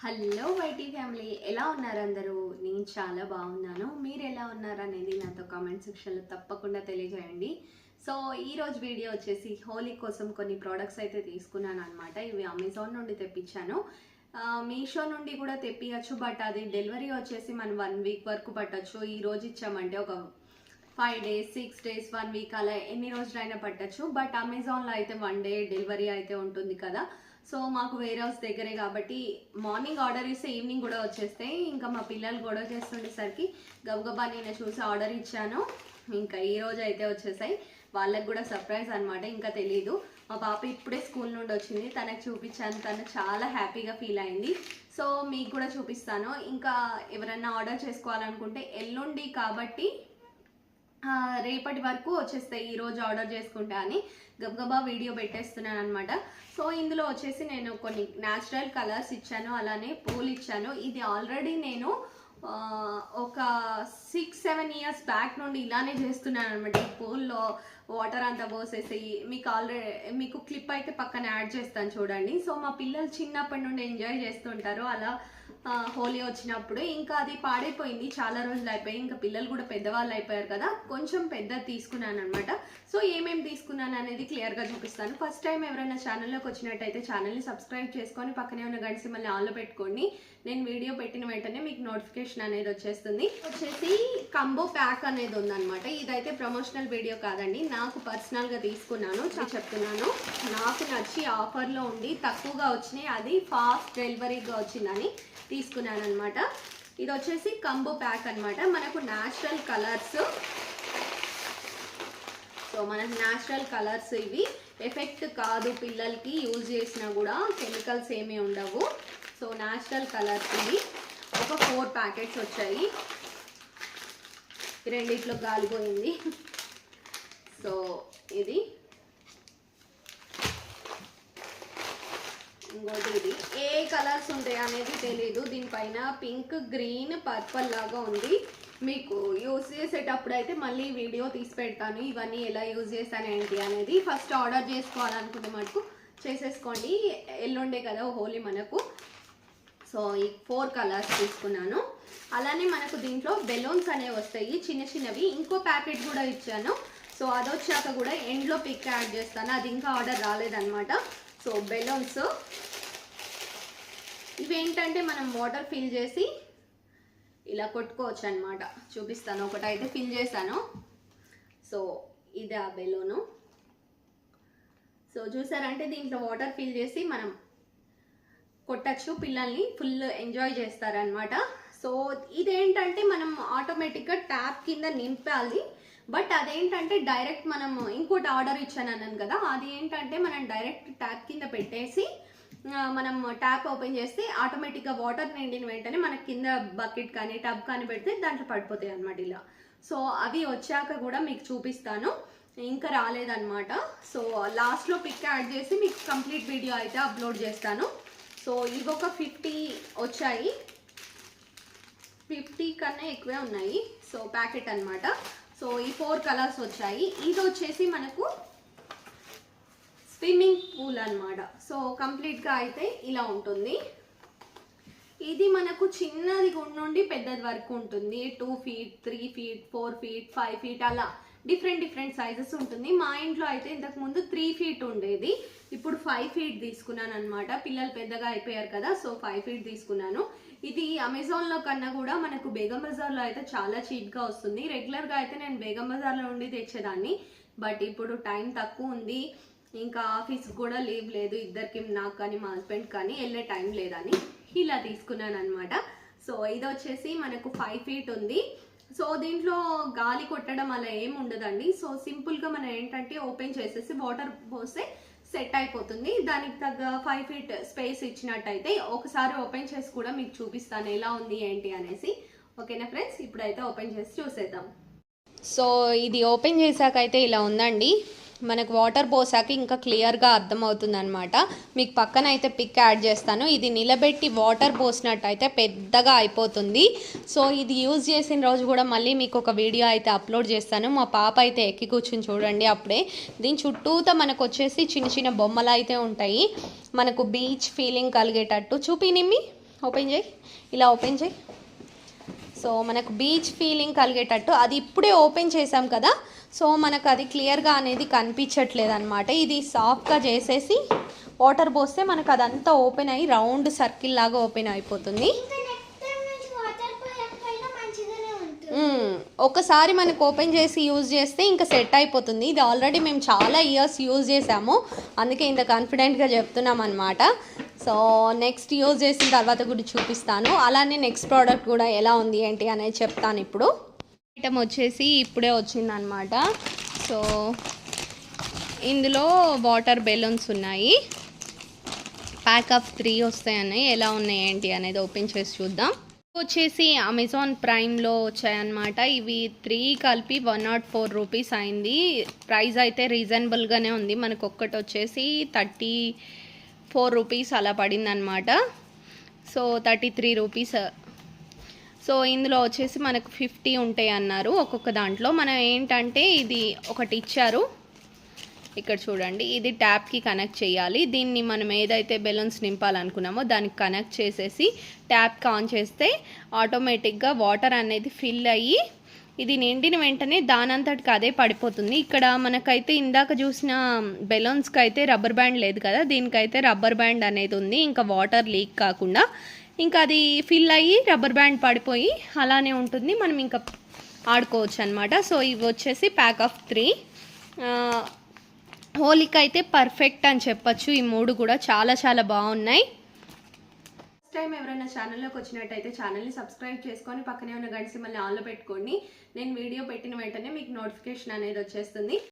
Hello YT family, ఎలా ఉన్నారు అందరూ? నేను చాలా బాగున్నాను. మీరు ఎలా ఉన్నారు అనేది నాతో కామెంట్ సెక్షన్లో తప్పకుండా తెలియజేయండి. సో ఈరోజు వీడియో వచ్చేసి హోలీ కోసం కొన్ని ప్రోడక్ట్స్ అయితే తీసుకున్నాను అనమాట. ఇవి అమెజాన్ నుండి తెప్పించాను. మీషో నుండి కూడా తెప్పించచ్చు, బట్ అది డెలివరీ వచ్చేసి మనం 1 వీక్ వరకు పట్టచ్చు. ఈ రోజు ఇచ్చామంటే ఒక 5 days 6 days 1 week అలా ఎన్ని రోజులైనా పట్టచ్చు. బట్ అమెజాన్లో అయితే 1 day డెలివరీ అయితే ఉంటుంది కదా. సో మాకు వేరే హౌస్ దగ్గరే కాబట్టి మార్నింగ్ ఆర్డర్ ఇస్తే ఈవినింగ్ కూడా వచ్చేస్తాయి. ఇంకా మా పిల్లలు గొడవ చేస్తుండేసరికి గబగబా నేను చూసి ఆర్డర్ ఇచ్చాను. ఇంకా ఈ రోజు అయితే వచ్చేసాయి. వాళ్ళకి కూడా సర్ప్రైజ్ అనమాట, ఇంకా తెలీదు. మా పాప ఇప్పుడే స్కూల్ నుండి వచ్చింది, తనకు చూపించాను. తను చాలా హ్యాపీగా ఫీల్ అయింది. సో మీకు కూడా చూపిస్తాను. ఇంకా ఎవరైనా ఆర్డర్ చేసుకోవాలనుకుంటే ఎల్లుండి కాబట్టి రేపటి వరకు వచ్చేస్తాయి. ఈరోజు ఆర్డర్ చేసుకుంటా అని గబగబా వీడియో పెట్టేస్తున్నాను అనమాట. సో ఇందులో వచ్చేసి నేను కొన్ని న్యాచురల్ కలర్స్ ఇచ్చాను, అలానే పూలు ఇచ్చాను. ఇది ఆల్రెడీ నేను ఒక 6-7 years బ్యాక్ నుండి ఇలానే చేస్తున్నాను అనమాట. ఈ పూల్లో వాటర్ అంతా పోసేసి మీకు క్లిప్ అయితే పక్కన యాడ్ చేస్తాను చూడండి. సో మా పిల్లలు చిన్నప్పటి నుండి ఎంజాయ్ చేస్తుంటారు అలా. హోలీ వచ్చినప్పుడు ఇంకా అది పాడైపోయింది, చాలా రోజులు అయిపోయి. ఇంకా పిల్లలు కూడా పెద్దవాళ్ళు అయిపోయారు కదా, కొంచెం పెద్ద తీసుకున్నాను అనమాట. సో ఏమేమి తీసుకున్నాను అనేది క్లియర్గా చూపిస్తాను. ఫస్ట్ టైం ఎవరైనా ఛానల్లోకి వచ్చినట్టయితే ఛానల్ని సబ్స్క్రైబ్ చేసుకొని పక్కనే ఉన్న గంట సింబల్ని ఆన్లో పెట్టుకోండి. నేను వీడియో పెట్టిన వెంటనే మీకు నోటిఫికేషన్ అనేది వచ్చేసి కంబో ప్యాక్ అనేది ఉందన్నమాట. ఇదైతే ప్రమోషనల్ వీడియో కాదండి, నాకు పర్సనల్గా తీసుకున్నాను. చెప్తున్నాను, నాకు నచ్చి ఆఫర్లో ఉండి తక్కువగా వచ్చినాయి, అది ఫాస్ట్ డెలివరీగా వచ్చిందని తీసుకున్నాను అనమాట. ఇది వచ్చేసి కంబో ప్యాక్ అనమాట. మనకు న్యాచురల్ కలర్స్, సో మనకు న్యాచురల్ కలర్స్ ఇవి ఎఫెక్ట్ కాదు, పిల్లలకి యూజ్ చేసినా కూడా కెమికల్స్ ఏమీ ఉండవు. సో న్యాచురల్ కలర్స్ ఇవి ఒక 4 ప్యాకెట్స్ వచ్చాయి. రెండిట్లో గాలిపోయింది. సో ఇది ఇంకోటి, ఇది ఏ కలర్స్ ఉంటాయి అనేది తెలీదు. దీనిపైన పింక్, గ్రీన్, పర్పుల్ లాగా ఉంది. మీకు యూజ్ చేసేటప్పుడు అయితే మళ్ళీ వీడియో తీసి పెడతాను, ఇవన్నీ ఎలా యూజ్ చేశాను ఏంటి అనేది. ఫస్ట్ ఆర్డర్ చేసుకోవాలనుకుంటే మటుకు చేసేసుకోండి, ఎల్లుండే కదా హోలీ మనకు. సో ఈ 4 కలర్స్ తీసుకున్నాను. అలానే మనకు దీంట్లో బెలూన్స్ అనేవి వస్తాయి, చిన్న చిన్నవి. ఇంకో ప్యాకెట్ కూడా ఇచ్చాను. సో అది వచ్చాక కూడా ఎండ్లో పిక్ యాడ్ చేస్తాను, అది ఇంకా ఆర్డర్ రాలేదన్నమాట. సో బెలూన్స్ ఇవేంటంటే మనం వాటర్ ఫిల్ చేసి ఇలా కొట్టుకోవచ్చు అనమాట. చూపిస్తాను, ఒకటైతే ఫిల్ చేశాను. సో ఇది ఆ బెలూను. సో చూసారంటే దీంట్లో వాటర్ ఫిల్ చేసి మనం కొట్టచ్చు, పిల్లల్ని ఫుల్ ఎంజాయ్ చేస్తారనమాట. సో ఇదేంటంటే మనం ఆటోమేటిక్గా ట్యాప్ కింద నింపాలి. బట్ అదేంటంటే డైరెక్ట్ మనం ఇంకోటి ఆర్డర్ ఇచ్చాను అన్నాను కదా, అది ఏంటంటే మనం డైరెక్ట్ ట్యాప్ కింద పెట్టేసి మనం ట్యాప్ ఓపెన్ చేస్తే ఆటోమేటిక్గా వాటర్ నిండిన వెంటనే మనకి కింద బకెట్ కానీ టబ్ కానీ పెడితే దాంట్లో పడిపోతాయి అనమాట ఇలా. సో అవి వచ్చాక కూడా మీకు చూపిస్తాను, ఇంకా రాలేదన్నమాట. సో లాస్ట్లో పిక్ యాడ్ చేసి మీకు కంప్లీట్ వీడియో అయితే అప్లోడ్ చేస్తాను. సో ఇవి ఒక 50 వచ్చాయి, 50 కన్నా ఎక్కువే ఉన్నాయి. సో ప్యాకెట్ అనమాట. సో ఈ 4 కలర్స్ వచ్చాయి. ఇది వచ్చేసి మనకు స్విమ్మింగ్ పూల్ అనమాట. సో కంప్లీట్గా అయితే ఇలా ఉంటుంది. ఇది మనకు చిన్నది నుండి పెద్దది వరకు ఉంటుంది. 2 feet 3 feet 4 feet 5 feet అలా డిఫరెంట్ సైజెస్ ఉంటుంది. మా ఇంట్లో అయితే ఇంతకుముందు 3 feet ఉండేది, ఇప్పుడు 5 feet తీసుకున్నాను అనమాట. పిల్లలు పెద్దగా అయిపోయారు కదా, సో 5 feet తీసుకున్నాను. ఇది అమెజాన్లో కన్నా కూడా మనకు బేగం బజార్లో అయితే చాలా చీప్గా వస్తుంది. రెగ్యులర్గా అయితే నేను బేగం బజార్లో ఉండి తెచ్చేదాన్ని, బట్ ఇప్పుడు టైం తక్కువ ఉంది, ఇంకా ఆఫీస్కి కూడా లీవ్ లేదు ఇద్దరికి, నాకు కానీ మా హస్బెండ్ కానీ వెళ్ళే టైం లేదని ఇలా తీసుకున్నాను అనమాట. సో ఇది వచ్చేసి మనకు 5 feet ఉంది. సో దీంట్లో గాలి కొట్టడం అలా ఏమి ఉండదండి. సో సింపుల్గా మనం ఏంటంటే ఓపెన్ చేసేసి వాటర్ పోస్తే సెట్ అయిపోతుంది. దానికి తగ్గ 5 feet స్పేస్ ఇచ్చినట్టయితే ఒకసారి ఓపెన్ చేసి కూడా మీకు చూపిస్తాను ఎలా ఉంది ఏంటి అనేసి. ఓకేనా ఫ్రెండ్స్, ఇప్పుడైతే ఓపెన్ చేసి చూసేద్దాం. సో ఇది ఓపెన్ చేశాక అయితే ఇలా ఉందండి. మనకు వాటర్ పోసాక ఇంకా క్లియర్గా అర్థమవుతుంది అనమాట. మీకు పక్కన అయితే పిక్ యాడ్ చేస్తాను. ఇది నిలబెట్టి వాటర్ పోసినట్టు అయితే పెద్దగా అయిపోతుంది. సో ఇది యూజ్ చేసిన రోజు కూడా మళ్ళీ మీకు ఒక వీడియో అయితే అప్లోడ్ చేస్తాను. మా పాప అయితే ఎక్కి కూర్చుని చూడండి అప్పుడే. దీని చుట్టూతో మనకు వచ్చేసి చిన్న చిన్న బొమ్మలు అయితే ఉంటాయి, మనకు బీచ్ ఫీలింగ్ కలిగేటట్టు. చూపి నిమ్మి, ఓపెన్ చేయి, ఇలా ఓపెన్ చేయి. సో మనకు బీచ్ ఫీలింగ్ కలిగేటట్టు, అది ఇప్పుడే ఓపెన్ చేసాం కదా, సో మనకు అది క్లియర్గా అనేది కనిపించట్లేదు అనమాట. ఇది సాఫ్ట్గా చేసేసి వాటర్ పోస్తే మనకు అదంతా ఓపెన్ అయ్యి రౌండ్ సర్కిల్ లాగా ఓపెన్ అయిపోతుంది. ఒకసారి మనకు ఓపెన్ చేసి యూజ్ చేస్తే ఇంకా సెట్ అయిపోతుంది. ఇది ఆల్రెడీ మేము చాలా ఇయర్స్ యూజ్ చేసాము, అందుకే ఇంత కాన్ఫిడెంట్గా చెప్తున్నాం అనమాట. సో నెక్స్ట్ యూజ్ చేసిన తర్వాత కూడా చూపిస్తాను. అలానే నెక్స్ట్ ప్రోడక్ట్ కూడా ఎలా ఉంది ఏంటి అనేది చెప్తాను. ఇప్పుడు ఐటమ్ వచ్చేసి ఇప్పుడే వచ్చిందనమాట. సో ఇందులో వాటర్ బెలూన్స్ ఉన్నాయి, ప్యాక్ ఆఫ్ 3 వస్తాయన్నాయి. ఎలా ఉన్నాయి ఏంటి అనేది ఓపెన్ చేసి చూద్దాం. వచ్చేసి అమెజాన్ ప్రైమ్లో వచ్చాయన్నమాట. ఇవి 3 కలిపి 104 రూపీస్ అయింది. ప్రైస్ అయితే రీజనబుల్గానే ఉంది. మనకు ఒక్కటి వచ్చేసి 34 రూపీస్ అలా పడింది అనమాట. So 33 rupees. సో ఇందులో వచ్చేసి మనకు 50 ఉంటాయి అన్నారు ఒక్కొక్క దాంట్లో. మనం ఏంటంటే ఇది ఒకటి ఇచ్చారు, ఇక్కడ చూడండి, ఇది ట్యాప్కి కనెక్ట్ చేయాలి. దీన్ని మనం ఏదైతే బెలూన్స్ నింపాలనుకున్నామో దానికి కనెక్ట్ చేసేసి ట్యాప్కి ఆన్ చేస్తే ఆటోమేటిక్గా వాటర్ అనేది ఫిల్ అయ్యి ఇది నిండిన వెంటనే దానంతటికి అదే పడిపోతుంది. ఇక్కడ మనకైతే ఇందాక చూసిన బెలూన్స్కి అయితే రబ్బర్ బ్యాండ్ లేదు కదా, దీనికైతే రబ్బర్ బ్యాండ్ అనేది ఉంది. ఇంకా వాటర్ లీక్ కాకుండా ఇంకా అది ఫిల్ అయ్యి రబ్బర్ బ్యాండ్ పడిపోయి అలానే ఉంటుంది, మనం ఇంకా ఆడుకోవచ్చు అనమాట. సో ఇవి వచ్చేసి ప్యాక్ ఆఫ్ 3. హోలీకి అయితే పర్ఫెక్ట్ అని చెప్పచ్చు. ఈ 3 కూడా చాలా చాలా బాగున్నాయి. ఫస్ట్ టైం ఎవరైనా ఛానల్లోకి వచ్చినట్టయితే ఛానల్ని సబ్స్క్రైబ్ చేసుకొని పక్కనే ఉన్న గంట సింబల్ని ఆన్లో పెట్టుకోండి. నేను వీడియో పెట్టిన వెంటనే మీకు నోటిఫికేషన్ అనేది వచ్చేస్తుంది.